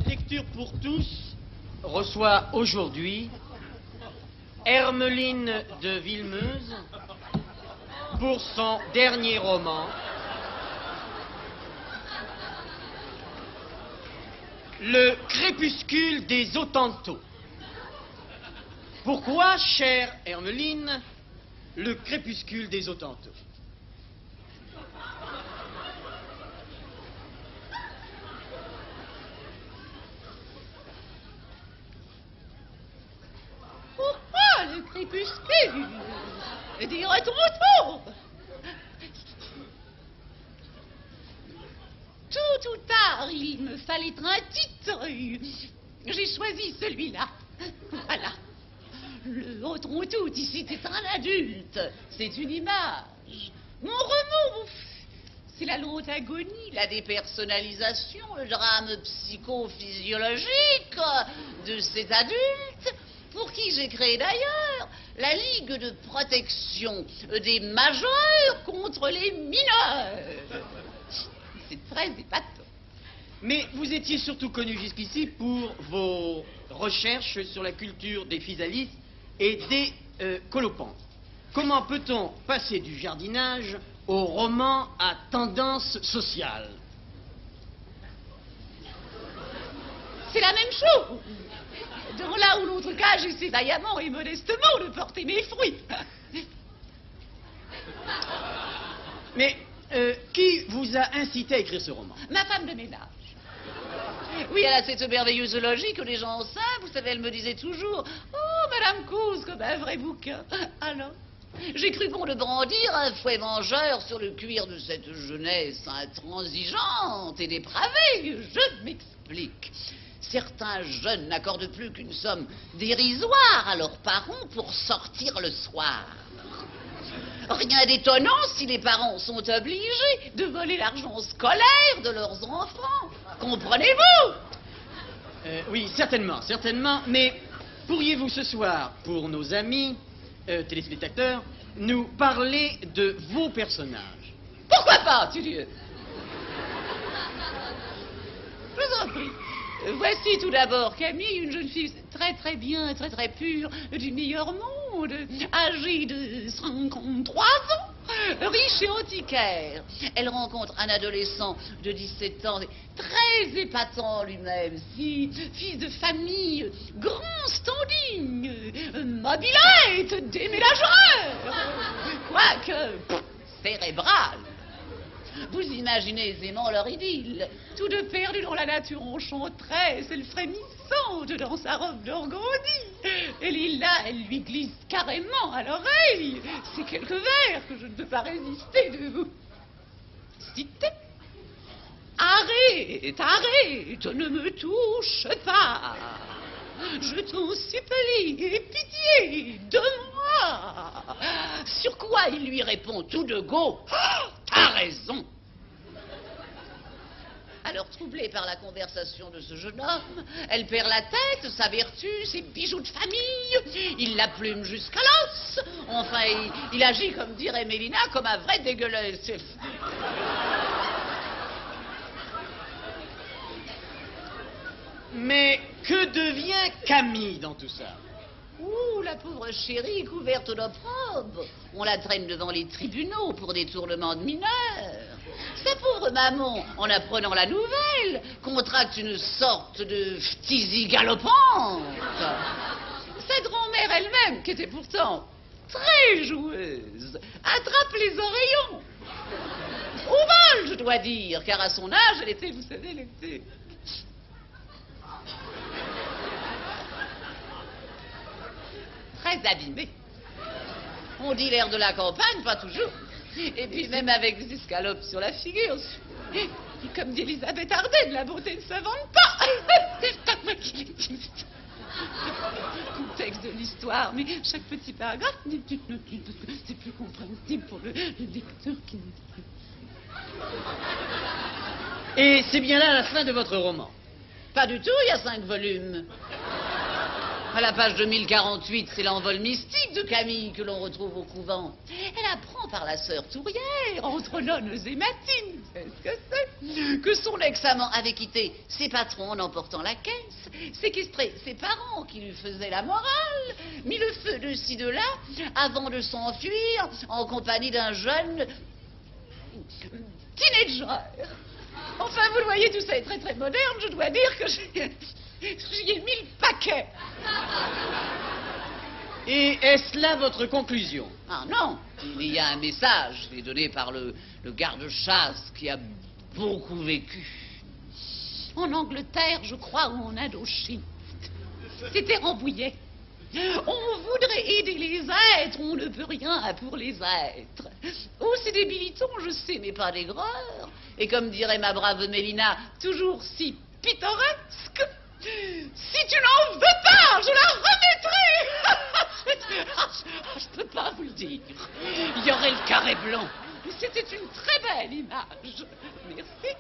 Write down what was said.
Lecture pour tous reçoit aujourd'hui Hermeline de Villemeuse pour son dernier roman, Le crépuscule des Hottentots. Pourquoi, chère Hermeline, le crépuscule des Hottentots? Pourquoi le crépuscule des Hottentots? Tôt ou tard, il me fallait un titre. J'ai choisi celui-là. Voilà. Le Hottentot, ici, c'est un adulte. C'est une image. Mon roman, c'est la lente agonie, la dépersonnalisation, le drame psychophysiologique de cet adulte, pour qui j'ai créé d'ailleurs la Ligue de protection des majeurs contre les mineurs. C'est très épatant. Mais vous étiez surtout connu jusqu'ici pour vos recherches sur la culture des physalis et des colopantes. Comment peut-on passer du jardinage au roman à tendance sociale? C'est la même chose. Dans l'un ou l'autre cas, j'essaie vaillamment et modestement de porter mes fruits. Mais qui vous a incité à écrire ce roman? Ma femme de ménage. Oui, elle a cette merveilleuse logique que les gens savent. Vous savez, elle me disait toujours: oh, Madame cause comme un vrai bouquin. Alors, j'ai cru bon de brandir un fouet vengeur sur le cuir de cette jeunesse intransigeante et dépravée. Je m'explique. Certains jeunes n'accordent plus qu'une somme dérisoire à leurs parents pour sortir le soir. Rien d'étonnant si les parents sont obligés de voler l'argent scolaire de leurs enfants. Comprenez-vous? Oui, certainement, certainement. Mais pourriez-vous ce soir, pour nos amis téléspectateurs, nous parler de vos personnages? Pourquoi pas, tu Dieu? Je vous en prie. Voici tout d'abord Camille, une jeune fille très très bien, très très pure, du meilleur monde, âgée de 53 ans, riche et antiquaire. Elle rencontre un adolescent de 17 ans, très épatant lui-même, fils de famille, grand standing, mobilette, déménageur, quoique cérébral. Vous imaginez aisément leur idylle, tous deux perdus dans la nature enchanteresse, elle frémissante dans sa robe d'organdie. Et Lila, elle lui glisse carrément à l'oreille ces quelques vers que je ne peux pas résister de vous citer. Arrête, arrête, ne me touche pas. Je t'en supplie, aie pitié de moi. Sur quoi il lui répond tout de go: oh, t'as raison. Alors, troublée par la conversation de ce jeune homme, elle perd la tête, sa vertu, ses bijoux de famille. Il la plume jusqu'à l'os. Enfin, il agit, comme dirait Mélina, comme un vrai dégueulasse. Mais que devient Camille dans tout ça? Ouh, la pauvre chérie, couverte d'opprobre. On la traîne devant les tribunaux pour détournement de mineurs. Sa pauvre maman, en apprenant la nouvelle, contracte une sorte de phtisie galopante. Sa grand-mère elle-même, qui était pourtant très joueuse, attrape les oreillons. Au vol, je dois dire, car à son âge, elle était, vous savez, elle était... très abîmée. On dit l'air de la campagne, pas toujours. Et puis même avec des escalopes sur la figure. Et comme dit Elisabeth Arden, la beauté ne s'invente pas. C'est pas moi qui l'ai dit. Contexte de l'histoire, mais chaque petit paragraphe n'est plus notule parce que c'est plus compréhensible pour le lecteur qui n'est plus. Et c'est bien là la fin de votre roman? Pas du tout, il y a 5 volumes. À la page 2048, c'est l'envol mystique de Camille que l'on retrouve au couvent. Elle apprend par la sœur Tourière, entre nonnes et matines, c'est ce que c'est, que son ex-amant avait quitté ses patrons en emportant la caisse, séquestré ses parents qui lui faisaient la morale, mis le feu de ci de là, avant de s'enfuir en compagnie d'un jeune teenager. Enfin, vous le voyez, tout ça est très très moderne, je dois dire que j'y ai mis le paquet. Et est-ce là votre conclusion? Ah non, il y a un message qui est donné par le garde-chasse qui a beaucoup vécu. En Angleterre, je crois, ou en Indochine. C'était Rambouillet. On voudrait aider les êtres, on ne peut rien pour les êtres. Oh, c'est débilitant, je sais, mais pas d'aigreur. Et comme dirait ma brave Mélina, toujours si pittoresque, si tu n'en veux pas, je la remettrai. Je peux pas vous le dire. Il y aurait le carré blanc. C'était une très belle image. Merci.